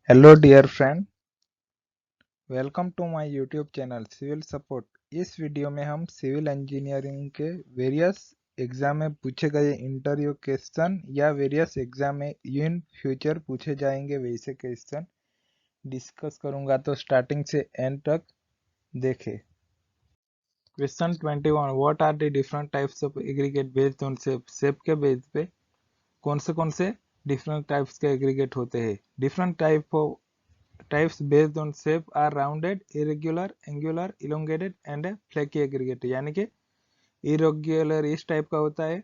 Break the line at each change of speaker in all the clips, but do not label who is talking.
Hello dear friend, welcome to my YouTube channel civil support. इस video में हम civil engineering के various exam में पूछे गए इंटरव्यू क्वेश्चन या वेरियस एग्जाम में इन फ्यूचर पूछे जाएंगे वैसे क्वेश्चन डिस्कस करूंगा, तो स्टार्टिंग से एंड तक देखें। Question 21, what are the different types of aggregate based on shape. Shape के बेस पे कौन से डिफरेंट टाइप्स के एग्रीगेट होते हैं। Different types based on shape are rounded, irregular, angular, elongated and flaky aggregate। यानी कि irregular इस टाइप का होता है,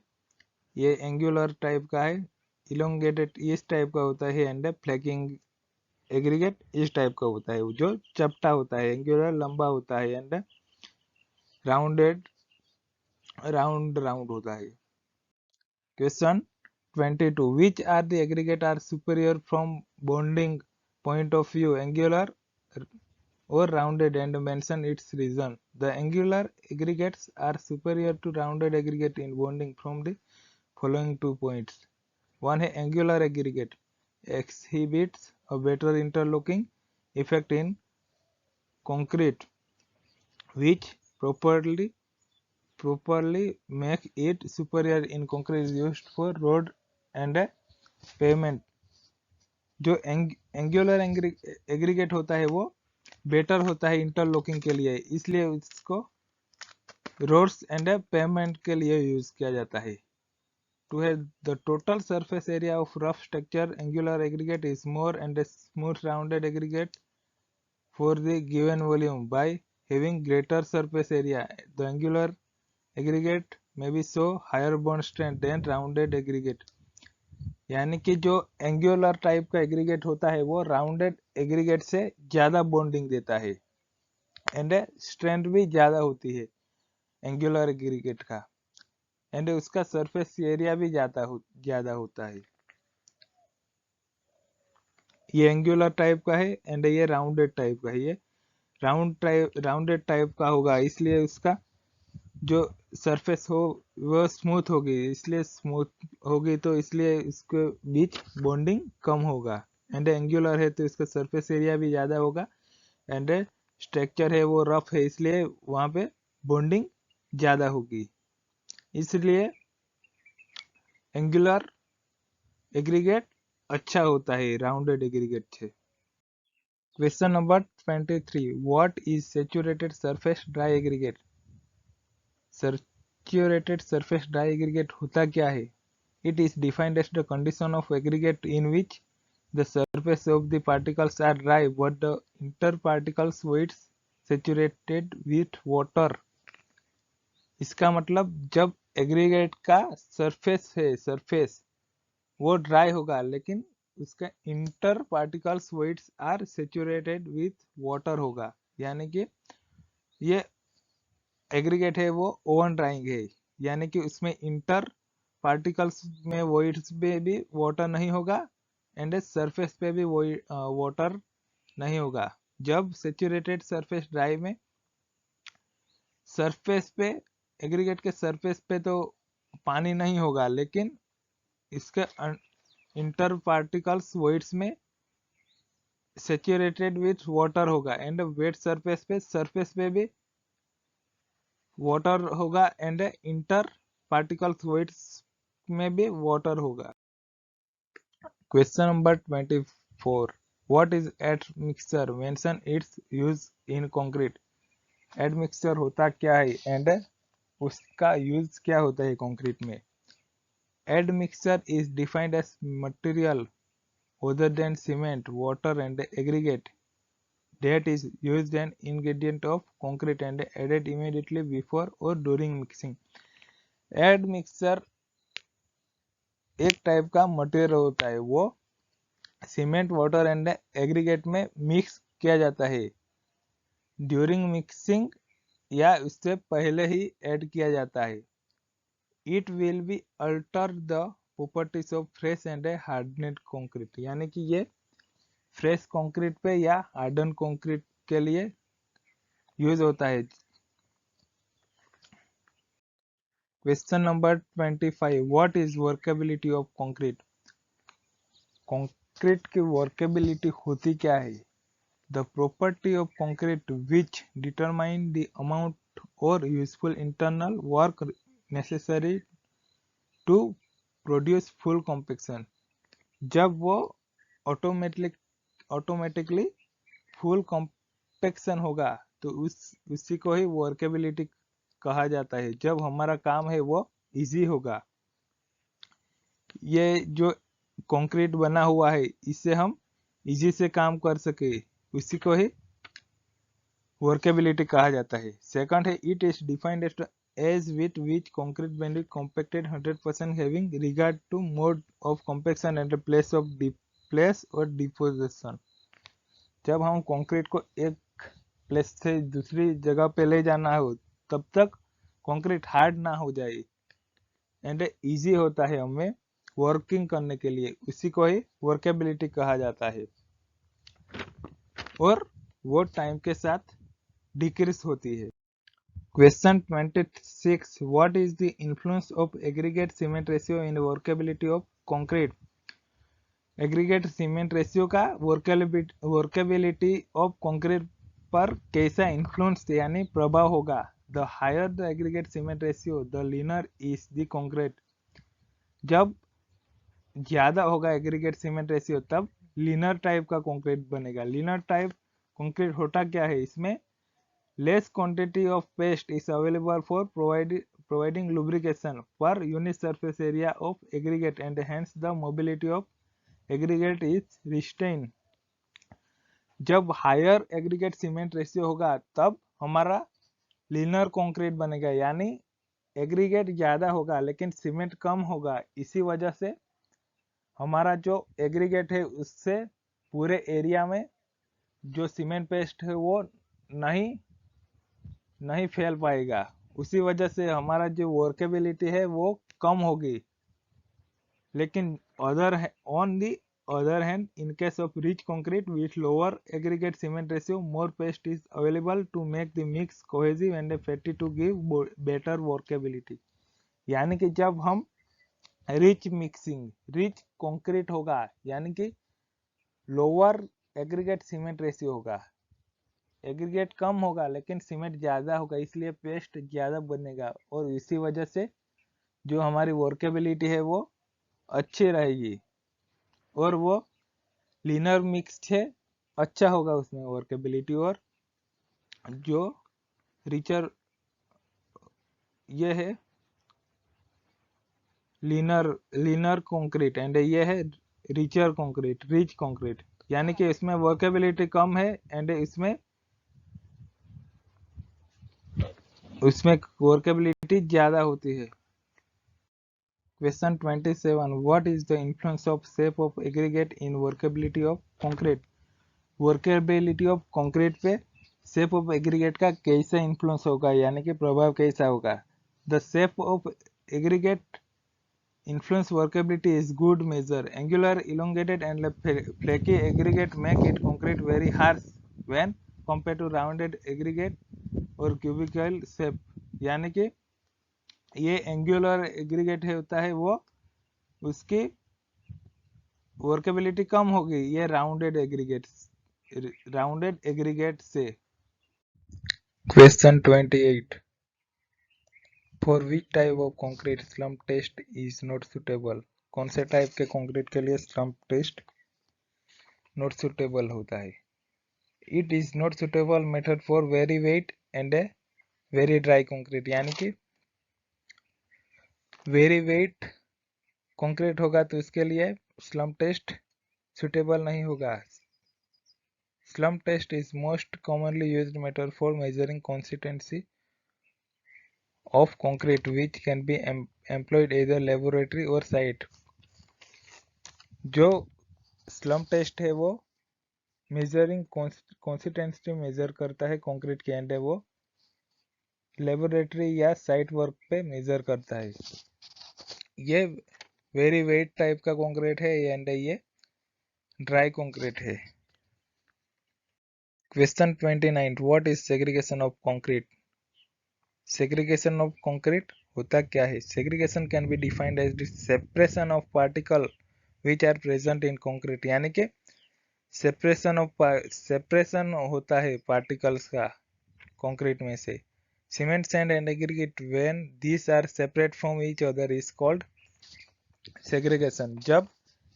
ये angular टाइप का है, elongated इस टाइप का होता है एंड flaky aggregate इस टाइप का होता है, जो चपटा होता है। angular लंबा होता है एंड rounded राउंड होता है। Question 22, which are the aggregate are superior from bonding point of view, angular or rounded, and mention its reason। The angular aggregates are superior to rounded aggregate in bonding from the following 2 points। One है angular aggregate exhibits a better interlocking effect in concrete, which properly make it superior in concrete used for road and pavement। जो angular aggregate होता है वो better होता है interlocking के लिए, इसलिए इसको रोड्स एंड पेमेंट के लिए यूज किया जाता है। टू है the total surface area of rough structure angular aggregate is more and smooth rounded aggregate for the given volume by having greater surface area. The angular aggregate may be show higher bond strength than rounded aggregate. यानी कि जो angular type का aggregate होता है वो rounded aggregate से ज्यादा bonding देता है एंड स्ट्रेंथ भी ज्यादा होती है एंगुलर एग्रीगेट का, एंड उसका सरफेस एरिया भी ज्यादा होता है। ये एंगुलर टाइप का है एंड ये राउंडेड टाइप का है। ये राउंडेड टाइप का होगा, इसलिए उसका जो सरफेस हो वो स्मूथ होगी, इसलिए स्मूथ होगी तो इसलिए इसके बीच बॉन्डिंग कम होगा। एंड एंगुलर है तो इसका सरफेस एरिया भी ज्यादा होगा एंड स्ट्रक्चर है वो रफ है, इसलिए वहां पे बॉन्डिंग ज्यादा होगी, इसलिए एंगुलर एग्रीगेट अच्छा होता है राउंडेड एग्रीगेट से। Question number 23, what is saturated surface dry aggregate. Saturated surface dry aggregate होता क्या है। It is defined as the condition of aggregate in which the surface of the particles are dry but the interparticle fluids saturated with water। इसका मतलब जब aggregate का surface वो dry होगा लेकिन उसका inter particle fluids are saturated with water होगा। यानी कि ये एग्रीगेट है वो ओवन ड्राइंग है, यानी कि उसमें इंटर पार्टिकल्स में वॉइड्स पे भी वाटर नहीं होगा एंड सरफेस पे भी वाटर नहीं होगा। जब सेचुरेटेड सरफेस ड्राई में सरफेस पे एग्रीगेट के सरफेस पे तो पानी नहीं होगा लेकिन इसके इंटर पार्टिकल्स वॉइड्स में सेचुरेटेड विथ वाटर होगा एंड वेट सरफेस पे भी वाटर होगा एंड इंटर पार्टिकल फ्लूइड्स में भी वाटर होगा। Question number 24, what is admixture, mention it's use in concrete. Admixture होता क्या है एंड उसका यूज क्या होता है कंक्रीट में। Admixture is defined as material other than cement, water and aggregate that is used an ingredient of concrete and added immediately before or during mixing। Admixture एक type का मटेरियल होता है, वो सीमेंट वाटर एंड एग्रीगेट में mix किया जाता है during mixing या उससे पहले ही ऐड किया जाता है। It will be alter the properties of fresh and hardened concrete. यानी कि ये फ्रेश कंक्रीट पे या हार्डन कंक्रीट के लिए यूज होता है। Question number 25, what is workability of concrete. Concrete की वर्केबिलिटी होती क्या है? The property of concrete which determine the amount और useful internal work necessary to produce full compaction. जब वो ऑटोमेटिकली फुल कॉम्पैक्शन होगा तो उसी को ही वर्केबिलिटी कहा जाता है। जब हमारा काम है वो इजी होगा। ये जो कंक्रीट बना हुआ है इससे हम इजी से काम कर सके, उसी को ही वर्केबिलिटी कहा जाता है। सेकंड है, it is defined as with which concrete band is compacted 100% having regard to mode of compaction and place or deposition। जब हम कंक्रीट को एक प्लेस से दूसरी जगह पे ले जाना हो तब तक कंक्रीट हार्ड ना हो जाए एंड इजी होता है हमें वर्किंग करने के लिए, उसी को ही वर्केबिलिटी कहा जाता है। और वो टाइम के साथ डिक्रीज होती है। Question 26. What is the influence of aggregate cement ratio in the workability of concrete? Aggregate cement ratio का workability of concrete पर कैसा influence यानी प्रभाव होगा? The higher the aggregate cement ratio, the leaner is the concrete। जब ज्यादा होगा aggregate cement ratio तब लीनर टाइप का कंक्रीट बनेगा। लीनर टाइप कंक्रीट होता क्या है? इसमें less quantity of paste is available for providing lubrication per unit surface area of aggregate and hence the mobility of aggregate is restrained। जब higher aggregate cement ratio होगा तब हमारा linear concrete बनेगा, यानी एग्रीगेट ज्यादा होगा लेकिन सीमेंट कम होगा। इसी वजह से हमारा जो एग्रीगेट है उससे पूरे एरिया में जो सीमेंट पेस्ट है वो नहीं फैल पाएगा। उसी वजह से हमारा जो वर्केबिलिटी है वो कम होगी। लेकिन on the other hand, in case of rich concrete with lower aggregate cement ratio, more paste is available to make the mix cohesive and fatty to give better workability. यानी कि जब हम रिच कंक्रीट होगा यानी कि lower aggregate cement ratio होगा, aggregate कम होगा लेकिन सीमेंट ज्यादा होगा, इसलिए पेस्ट ज्यादा बनेगा और इसी वजह से जो हमारी वर्केबिलिटी है वो अच्छी रहेगी और वो लीनर मिक्स है अच्छा होगा उसमें वर्केबिलिटी। और जो रिचर ये है लीनर कंक्रीट एंड ये है रिचर कंक्रीट, रिच कंक्रीट, यानी कि इसमें वर्केबिलिटी कम है एंड इसमें वर्केबिलिटी ज्यादा होती है। Question 27. What is the influence of shape of aggregate in workability of concrete? Workability of concrete पे शेप ऑफ एग्रीगेट का कैसा इन्फ्लुएंस होगा यानी कि प्रभाव कैसा होगा? The shape of aggregate influence workability is good measure। Angular, elongated and flaky aggregate make it concrete very harsh when compared to rounded aggregate और cubical shape। यानी कि ये एंगुलर एग्रीगेट होता है वो उसकी वर्केबिलिटी कम होगी ये राउंडेड एग्रीगेट से। Question 28. For which type of concrete slump test is not suitable? कौन से टाइप के कंक्रीट के लिए slump टेस्ट नॉट सुटेबल होता है? It is not suitable method for very wet and a very dry concrete। यानी कि वेरी वेट कंक्रीट होगा तो इसके लिए स्लम्प टेस्ट सुटेबल नहीं होगा। Slump test is most commonly used method for measuring consistency of concrete which can be employed either laboratory or site। जो slump test है वो मेजरिंग कंसिस्टेंसी मेजर करता है कंक्रीट के एंड वो लेबोरेटरी या साइट वर्क पे मेजर करता है। ये वेरी वेट टाइप का कंक्रीट है एंड ये ड्राई कंक्रीट है। Question 29. What is segregation of concrete? Segregation of concrete होता क्या है? Segregation can be defined as the separation of particle which are present in concrete, यानी कि सेपरेशन होता है पार्टिकल्स का कंक्रीट में से। Cement, sand and aggregate when these are separate from each other is called segregation. जब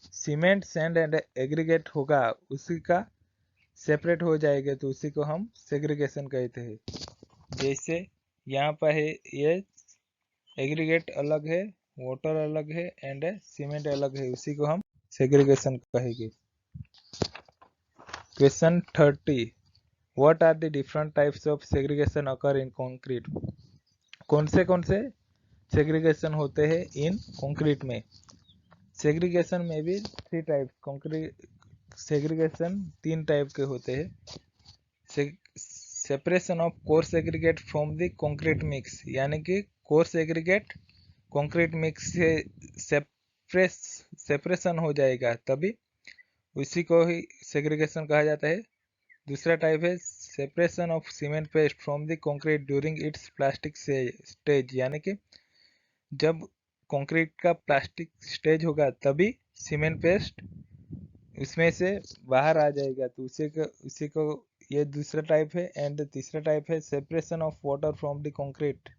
cement, sand and aggregate होगा, उसी का सेपरेट हो जाएगा तो उसी को हम सेग्रीगेशन कहते हैं। जैसे यहाँ पर है, ये एग्रीगेट अलग है, वाटर अलग है एंड सीमेंट अलग है, उसी को हम सेग्रीगेशन कहेंगे। Question 30, what are the different types of segregation occur in concrete? कौन से सेग्रीगेशन होते हैं इन कंक्रीट में? सेग्रीगेशन में भी 3 टाइप, कंक्रीट सेग्रीगेशन 3 टाइप के होते हैं। Separation of coarse aggregate from the concrete mix, यानी कि कोर्स एग्रीगेट कंक्रीट मिक्स से सेपरेशन हो जाएगा तभी उसी को ही सेग्रीगेशन कहा जाता है। दूसरा टाइप है separation of cement paste from the concrete during its plastic stage, यानी कि जब कंक्रीट का प्लास्टिक स्टेज होगा तभी सीमेंट पेस्ट उसमें से बाहर आ जाएगा, तो उसी को ये दूसरा टाइप है। एंड तीसरा टाइप है separation of water from the concrete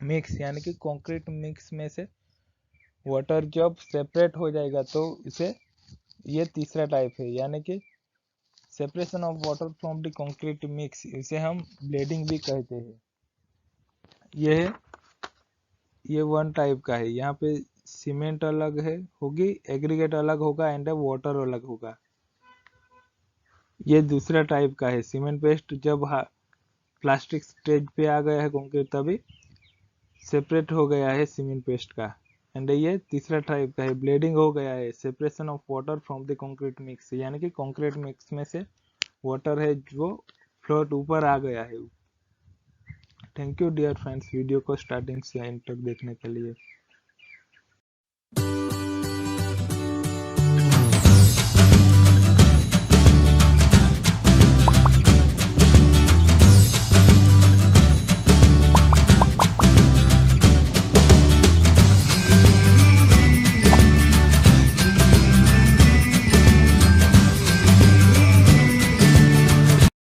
mix, यानी कि कंक्रीट मिक्स में से वाटर जब सेपरेट हो जाएगा तो इसे, ये तीसरा टाइप है, यानी कि separation of water from the concrete mix, इसे हम ब्लेडिंग भी कहते हैं। ये 1 टाइप का है। यहाँ पे सीमेंट अलग है होगी, एग्रीगेट अलग होगा एंड वाटर अलग होगा। ये दूसरा टाइप का है। सीमेंट पेस्ट जब प्लास्टिक स्टेज पे आ गया है कंक्रीट तभी सेपरेट हो गया है सीमेंट पेस्ट का। एंड ये तीसरा टाइप का है, ब्लेडिंग हो गया है, separation of water from the concrete mix, यानी कि कंक्रीट मिक्स में से वाटर है जो फ्लोट ऊपर आ गया है। Thank you dear friends, video को स्टार्टिंग से एंड तक देखने के लिए।